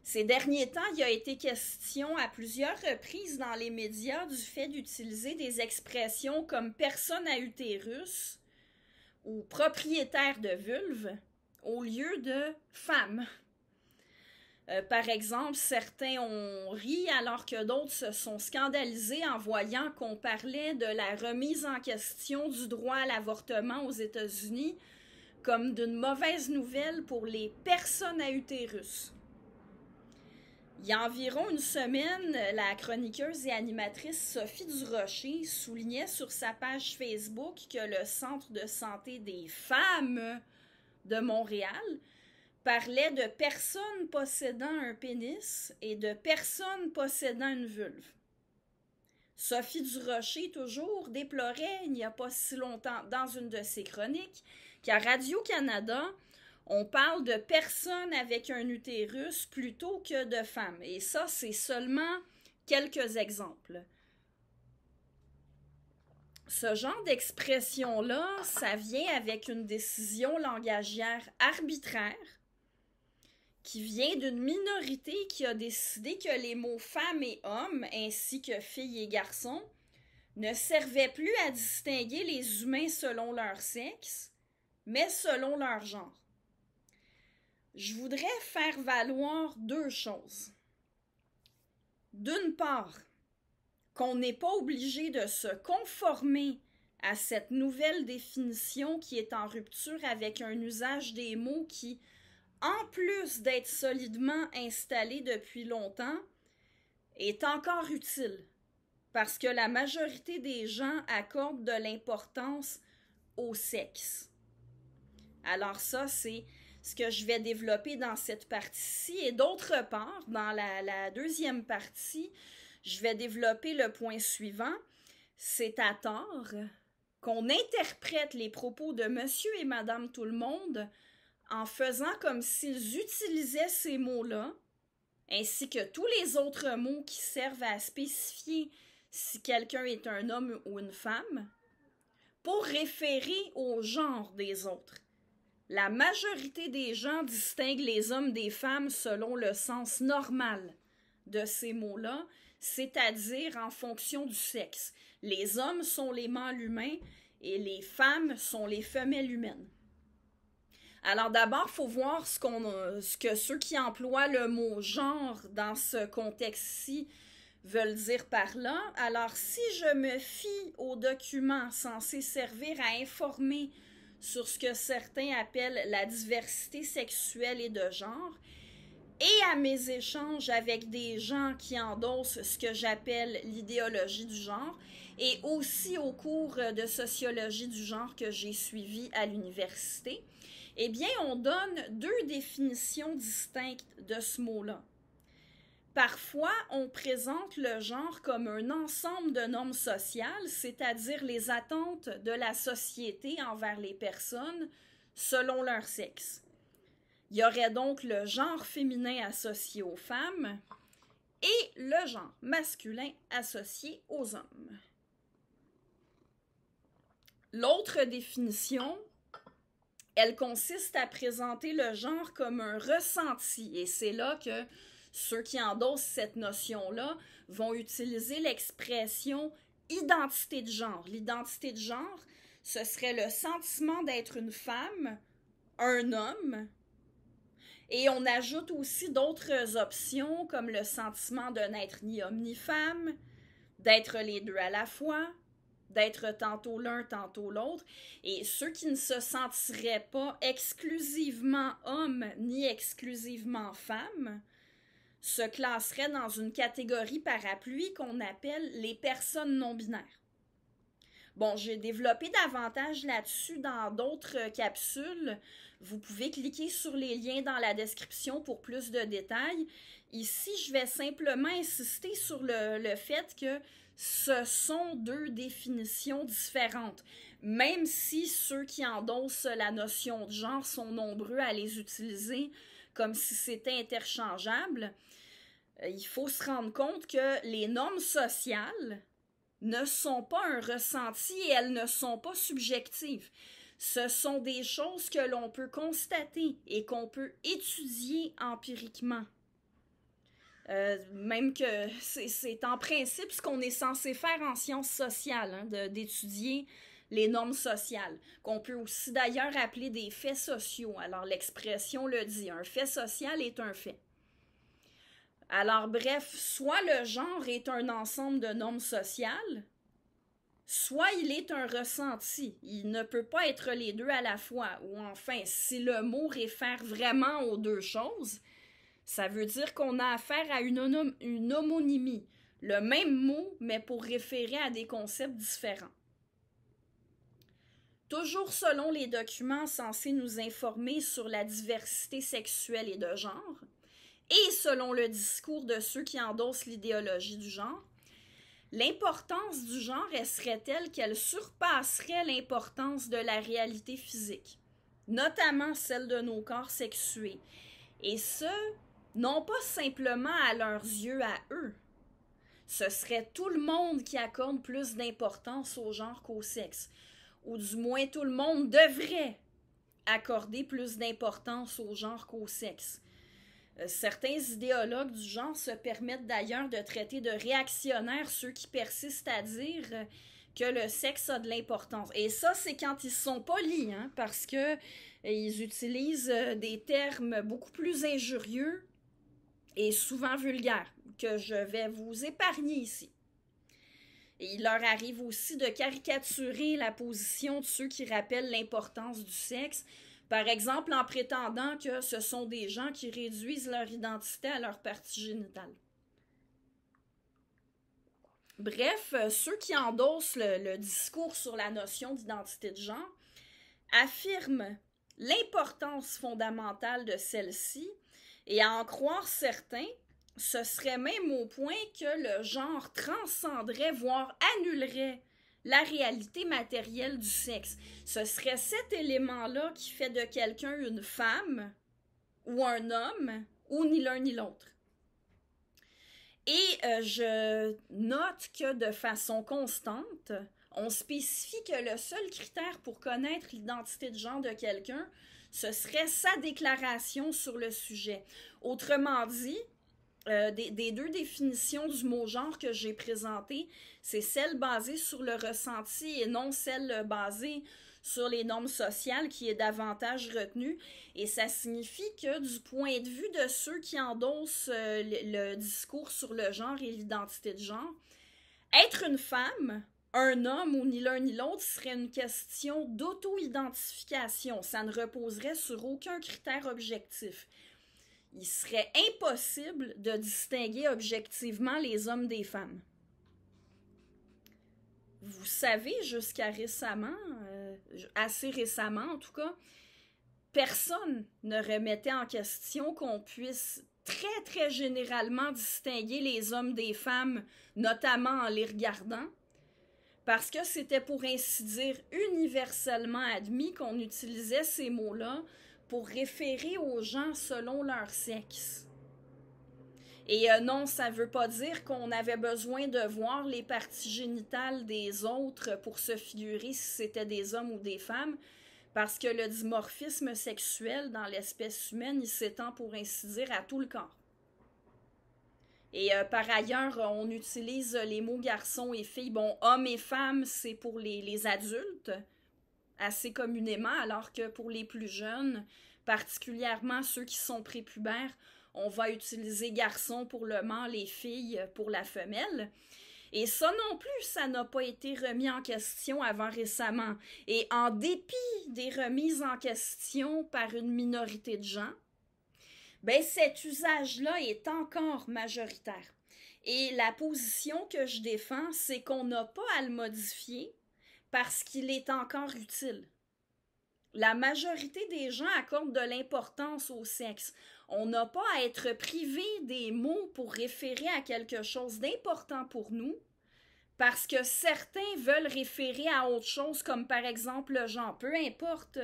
Ces derniers temps, il a été question à plusieurs reprises dans les médias du fait d'utiliser des expressions comme personne à utérus ou propriétaire de vulve au lieu de femme. Par exemple, certains ont ri alors que d'autres se sont scandalisés en voyant qu'on parlait de la remise en question du droit à l'avortement aux États-Unis comme d'une mauvaise nouvelle pour les personnes à utérus. Il y a environ une semaine, la chroniqueuse et animatrice Sophie Durocher soulignait sur sa page Facebook que le Centre de santé des femmes de Montréal parlait de personnes possédant un pénis et de personnes possédant une vulve. Sophie Durocher, toujours, déplorait, il n'y a pas si longtemps, dans une de ses chroniques, qu'à Radio-Canada, on parle de personnes avec un utérus plutôt que de femmes. Et ça, c'est seulement quelques exemples. Ce genre d'expression-là, ça vient avec une décision langagière arbitraire qui vient d'une minorité qui a décidé que les mots femmes et hommes, ainsi que filles et garçons, ne servaient plus à distinguer les humains selon leur sexe, mais selon leur genre. Je voudrais faire valoir deux choses. D'une part, qu'on n'est pas obligé de se conformer à cette nouvelle définition qui est en rupture avec un usage des mots qui, en plus d'être solidement installé depuis longtemps, est encore utile parce que la majorité des gens accordent de l'importance au sexe. Alors ça, c'est ce que je vais développer dans cette partie-ci. Et d'autre part, dans la deuxième partie, je vais développer le point suivant. C'est à tort qu'on interprète les propos de monsieur et madame tout le monde en faisant comme s'ils utilisaient ces mots-là, ainsi que tous les autres mots qui servent à spécifier si quelqu'un est un homme ou une femme, pour référer au genre des autres. La majorité des gens distinguent les hommes des femmes selon le sens normal de ces mots-là, c'est-à-dire en fonction du sexe. Les hommes sont les mâles humains et les femmes sont les femelles humaines. Alors d'abord, il faut voir ce que ceux qui emploient le mot « genre » dans ce contexte-ci veulent dire par là. Alors si je me fie aux documents censés servir à informer sur ce que certains appellent la diversité sexuelle et de genre, et à mes échanges avec des gens qui endossent ce que j'appelle l'idéologie du genre, et aussi au cours de sociologie du genre que j'ai suivi à l'université, eh bien, on donne deux définitions distinctes de ce mot-là. Parfois, on présente le genre comme un ensemble de normes sociales, c'est-à-dire les attentes de la société envers les personnes selon leur sexe. Il y aurait donc le genre féminin associé aux femmes et le genre masculin associé aux hommes. L'autre définition, elle consiste à présenter le genre comme un ressenti, et c'est là que ceux qui endossent cette notion-là vont utiliser l'expression identité de genre. L'identité de genre, ce serait le sentiment d'être une femme, un homme, et on ajoute aussi d'autres options comme le sentiment de n'être ni homme ni femme, d'être les deux à la fois, d'être tantôt l'un, tantôt l'autre, et ceux qui ne se sentiraient pas exclusivement hommes ni exclusivement femmes se classeraient dans une catégorie parapluie qu'on appelle les personnes non-binaires. Bon, j'ai développé davantage là-dessus dans d'autres capsules. Vous pouvez cliquer sur les liens dans la description pour plus de détails. Ici, je vais simplement insister sur le fait que ce sont deux définitions différentes. Même si ceux qui endossent la notion de genre sont nombreux à les utiliser comme si c'était interchangeable, il faut se rendre compte que les normes sociales ne sont pas un ressenti et elles ne sont pas subjectives. Ce sont des choses que l'on peut constater et qu'on peut étudier empiriquement. Même que c'est en principe ce qu'on est censé faire en sciences sociales, hein, d'étudier les normes sociales, qu'on peut aussi d'ailleurs appeler des faits sociaux. Alors l'expression le dit, un fait social est un fait. Alors bref, soit le genre est un ensemble de normes sociales, soit il est un ressenti. Il ne peut pas être les deux à la fois. Ou enfin, si le mot réfère vraiment aux deux choses, ça veut dire qu'on a affaire à une homonymie. Le même mot, mais pour référer à des concepts différents. Toujours selon les documents censés nous informer sur la diversité sexuelle et de genre, et selon le discours de ceux qui endossent l'idéologie du genre, l'importance du genre serait telle qu'elle surpasserait l'importance de la réalité physique, notamment celle de nos corps sexués, et ce, non pas simplement à leurs yeux à eux. Ce serait tout le monde qui accorde plus d'importance au genre qu'au sexe, ou du moins tout le monde devrait accorder plus d'importance au genre qu'au sexe. Certains idéologues du genre se permettent d'ailleurs de traiter de réactionnaires ceux qui persistent à dire que le sexe a de l'importance. Et ça, c'est quand ils sont polis, hein, parce que ils utilisent des termes beaucoup plus injurieux et souvent vulgaires, que je vais vous épargner ici. Et il leur arrive aussi de caricaturer la position de ceux qui rappellent l'importance du sexe, par exemple en prétendant que ce sont des gens qui réduisent leur identité à leur partie génitale. Bref, ceux qui endossent le discours sur la notion d'identité de genre affirment l'importance fondamentale de celle-ci, et à en croire certains, ce serait même au point que le genre transcenderait, voire annulerait la réalité matérielle du sexe. Ce serait cet élément-là qui fait de quelqu'un une femme ou un homme, ou ni l'un ni l'autre. Et je note que de façon constante, on spécifie que le seul critère pour connaître l'identité de genre de quelqu'un, ce serait sa déclaration sur le sujet. Autrement dit, des deux définitions du mot genre que j'ai présentées, c'est celle basée sur le ressenti et non celle basée sur les normes sociales qui est davantage retenue. Et ça signifie que du point de vue de ceux qui endossent le discours sur le genre et l'identité de genre, être une femme, un homme ou ni l'un ni l'autre serait une question d'auto-identification. Ça ne reposerait sur aucun critère objectif. Il serait impossible de distinguer objectivement les hommes des femmes. Vous savez, jusqu'à récemment, assez récemment en tout cas, personne ne remettait en question qu'on puisse très très généralement distinguer les hommes des femmes, notamment en les regardant, parce que c'était pour ainsi dire universellement admis qu'on utilisait ces mots-là pour référer aux gens selon leur sexe. Et non, ça veut pas dire qu'on avait besoin de voir les parties génitales des autres pour se figurer si c'était des hommes ou des femmes, parce que le dimorphisme sexuel dans l'espèce humaine, il s'étend pour ainsi dire à tout le corps. Et par ailleurs, on utilise les mots garçon et fille. Bon, homme et femme, c'est pour les adultes, assez communément, alors que pour les plus jeunes, particulièrement ceux qui sont prépubères, on va utiliser garçon pour le mâle et fille pour la femelle. Et ça non plus, ça n'a pas été remis en question avant récemment. Et en dépit des remises en question par une minorité de gens, ben cet usage-là est encore majoritaire. Et la position que je défends, c'est qu'on n'a pas à le modifier parce qu'il est encore utile. La majorité des gens accordent de l'importance au sexe. On n'a pas à être privé des mots pour référer à quelque chose d'important pour nous, parce que certains veulent référer à autre chose, comme par exemple le genre. Peu importe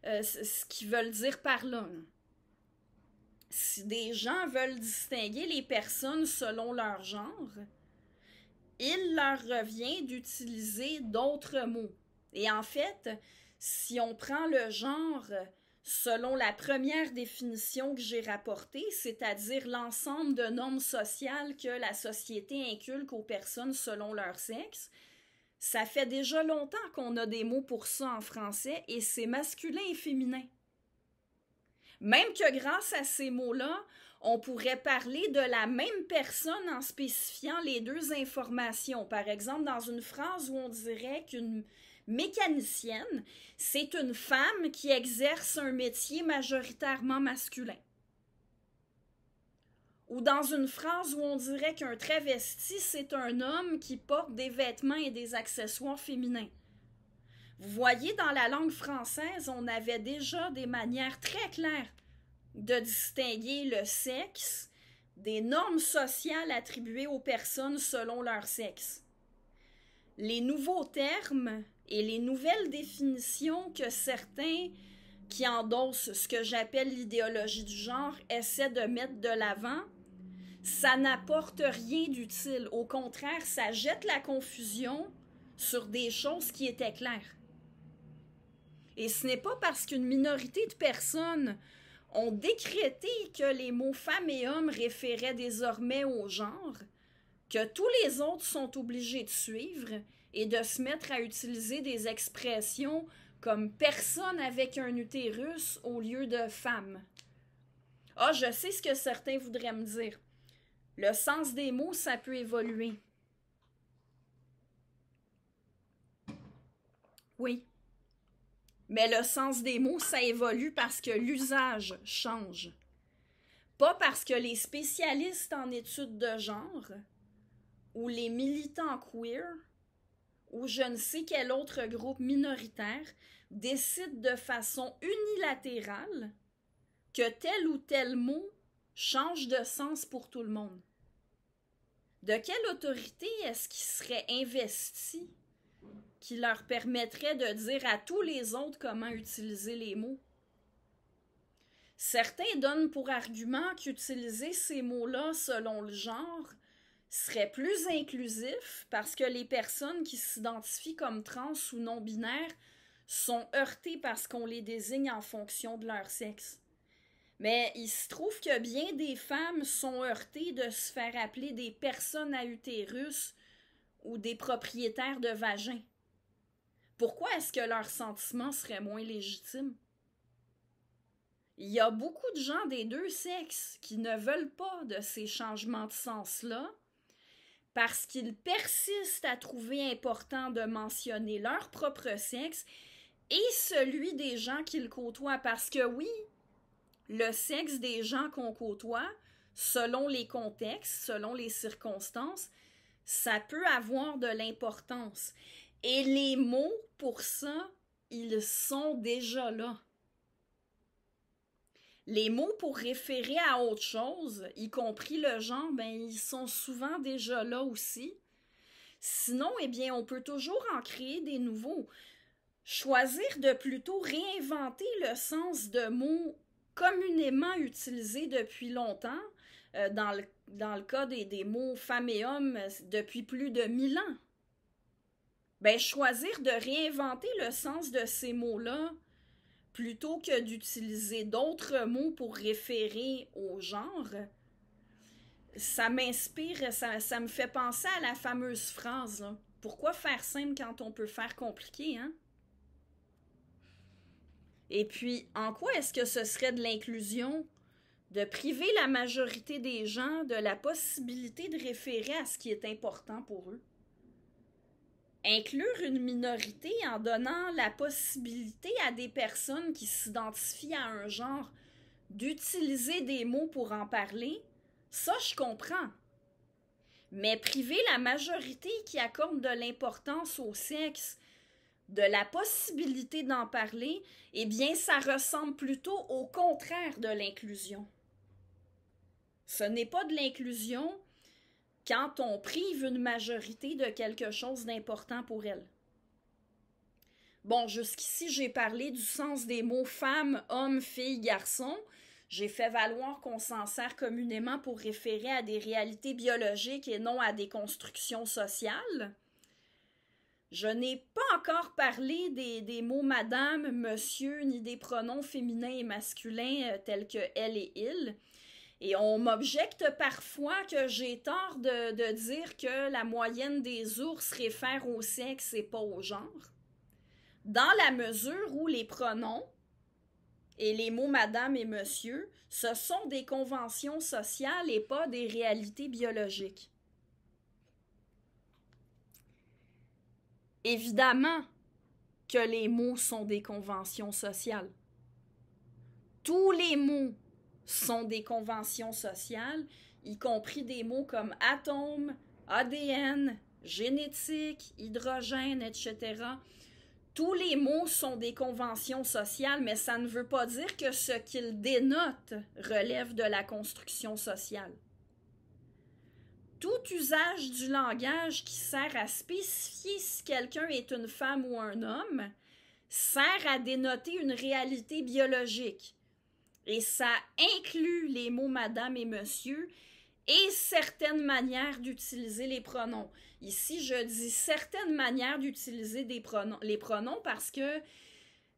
ce qu'ils veulent dire par là. Si des gens veulent distinguer les personnes selon leur genre, il leur revient d'utiliser d'autres mots. Et en fait, si on prend le genre selon la première définition que j'ai rapportée, c'est-à-dire l'ensemble de normes sociales que la société inculque aux personnes selon leur sexe, ça fait déjà longtemps qu'on a des mots pour ça en français et c'est masculin et féminin. Même que grâce à ces mots-là, on pourrait parler de la même personne en spécifiant les deux informations. Par exemple, dans une phrase où on dirait qu'une mécanicienne, c'est une femme qui exerce un métier majoritairement masculin. Ou dans une phrase où on dirait qu'un travesti, c'est un homme qui porte des vêtements et des accessoires féminins. Vous voyez, dans la langue française, on avait déjà des manières très claires de distinguer le sexe des normes sociales attribuées aux personnes selon leur sexe. Les nouveaux termes et les nouvelles définitions que certains qui endossent ce que j'appelle l'idéologie du genre essaient de mettre de l'avant, ça n'apporte rien d'utile. Au contraire, ça jette la confusion sur des choses qui étaient claires. Et ce n'est pas parce qu'une minorité de personnes ont décrété que les mots femmes et hommes référaient désormais au genre que tous les autres sont obligés de suivre et de se mettre à utiliser des expressions comme personne avec un utérus au lieu de femme. Ah, je sais ce que certains voudraient me dire. Le sens des mots, ça peut évoluer. Oui. Mais le sens des mots, ça évolue parce que l'usage change. Pas parce que les spécialistes en études de genre, ou les militants queer, ou je ne sais quel autre groupe minoritaire, décident de façon unilatérale que tel ou tel mot change de sens pour tout le monde. De quelle autorité est-ce qui serait investie qui leur permettrait de dire à tous les autres comment utiliser les mots? Certains donnent pour argument qu'utiliser ces mots-là selon le genre serait plus inclusif parce que les personnes qui s'identifient comme trans ou non-binaires sont heurtées parce qu'on les désigne en fonction de leur sexe. Mais il se trouve que bien des femmes sont heurtées de se faire appeler des personnes à utérus ou des propriétaires de vagins. Pourquoi est-ce que leurs sentiments seraient moins légitimes? Il y a beaucoup de gens des deux sexes qui ne veulent pas de ces changements de sens-là parce qu'ils persistent à trouver important de mentionner leur propre sexe et celui des gens qu'ils côtoient. Parce que oui, le sexe des gens qu'on côtoie, selon les contextes, selon les circonstances, ça peut avoir de l'importance. Et les mots, pour ça, ils sont déjà là. Les mots pour référer à autre chose, y compris le genre, ben, ils sont souvent déjà là aussi. Sinon, eh bien, on peut toujours en créer des nouveaux. Choisir de plutôt réinventer le sens de mots communément utilisés depuis longtemps, dans le cas des mots femmes et hommes depuis plus de 1000 ans. Ben, choisir de réinventer le sens de ces mots-là plutôt que d'utiliser d'autres mots pour référer au genre, ça m'inspire, ça me fait penser à la fameuse phrase, là. Pourquoi faire simple quand on peut faire compliqué, hein? Et puis, en quoi est-ce que ce serait de l'inclusion de priver la majorité des gens de la possibilité de référer à ce qui est important pour eux? Inclure une minorité en donnant la possibilité à des personnes qui s'identifient à un genre d'utiliser des mots pour en parler, ça je comprends. Mais priver la majorité qui accorde de l'importance au sexe de la possibilité d'en parler, eh bien ça ressemble plutôt au contraire de l'inclusion. Ce n'est pas de l'inclusion quand on prive une majorité de quelque chose d'important pour elle. Bon, jusqu'ici, j'ai parlé du sens des mots femme, homme, fille, garçon. J'ai fait valoir qu'on s'en sert communément pour référer à des réalités biologiques et non à des constructions sociales. Je n'ai pas encore parlé des mots madame, monsieur, ni des pronoms féminins et masculins tels que elle et il. Et on m'objecte parfois que j'ai tort de dire que la moyenne des ours réfère au sexe et pas au genre. Dans la mesure où les pronoms et les mots madame et monsieur, ce sont des conventions sociales et pas des réalités biologiques. Évidemment que les mots sont des conventions sociales. Tous les mots sont des conventions sociales, y compris des mots comme atome, ADN, génétique, hydrogène, etc. Tous les mots sont des conventions sociales, mais ça ne veut pas dire que ce qu'ils dénotent relève de la construction sociale. Tout usage du langage qui sert à spécifier si quelqu'un est une femme ou un homme sert à dénoter une réalité biologique. Et ça inclut les mots madame et monsieur et certaines manières d'utiliser les pronoms. Ici, je dis certaines manières d'utiliser les pronoms parce que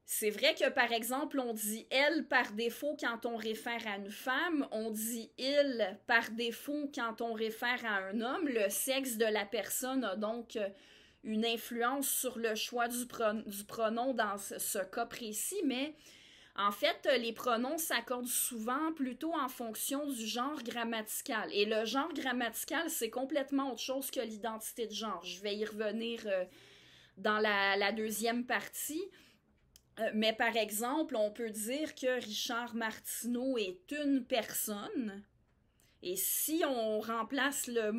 c'est vrai que, par exemple, on dit « elle » par défaut quand on réfère à une femme, on dit « il » par défaut quand on réfère à un homme. Le sexe de la personne a donc une influence sur le choix du pronom dans ce cas précis, mais en fait, les pronoms s'accordent souvent plutôt en fonction du genre grammatical. Et le genre grammatical, c'est complètement autre chose que l'identité de genre. Je vais y revenir dans la deuxième partie. Mais par exemple, on peut dire que Richard Martineau est une personne. Et si on remplace le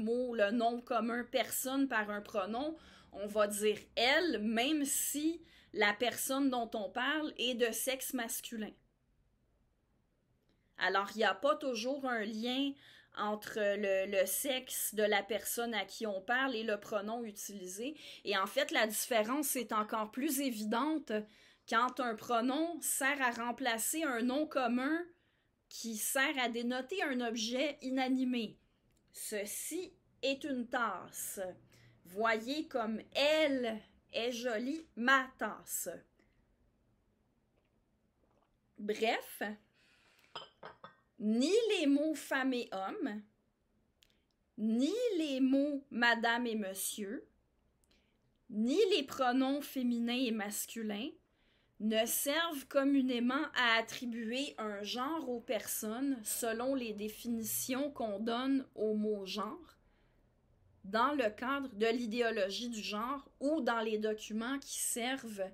nom commun personne par un pronom, on va dire elle, même si la personne dont on parle est de sexe masculin. Alors, il n'y a pas toujours un lien entre le sexe de la personne à qui on parle et le pronom utilisé. Et en fait, la différence est encore plus évidente quand un pronom sert à remplacer un nom commun qui sert à dénoter un objet inanimé. Ceci est une tasse. Voyez comme elle est jolie, ma tasse. Bref, ni les mots femme et homme, ni les mots madame et monsieur, ni les pronoms féminins et masculins ne servent communément à attribuer un genre aux personnes selon les définitions qu'on donne au mot genre dans le cadre de l'idéologie du genre ou dans les documents qui servent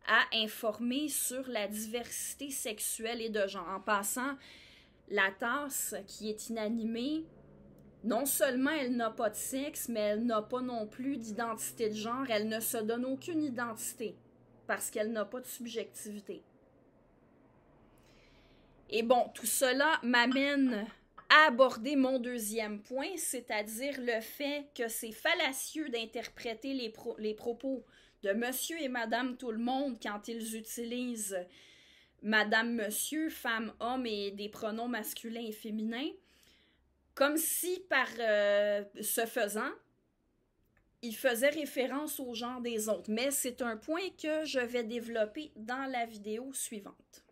à informer sur la diversité sexuelle et de genre. En passant, la tasse qui est inanimée, non seulement elle n'a pas de sexe, mais elle n'a pas non plus d'identité de genre, elle ne se donne aucune identité parce qu'elle n'a pas de subjectivité. Et bon, tout cela m'amène à aborder mon deuxième point, c'est-à-dire le fait que c'est fallacieux d'interpréter les propos de monsieur et madame tout le monde quand ils utilisent madame, monsieur, femme, homme et des pronoms masculins et féminins, comme si par ce faisant, il faisait référence au genre des autres. Mais c'est un point que je vais développer dans la vidéo suivante.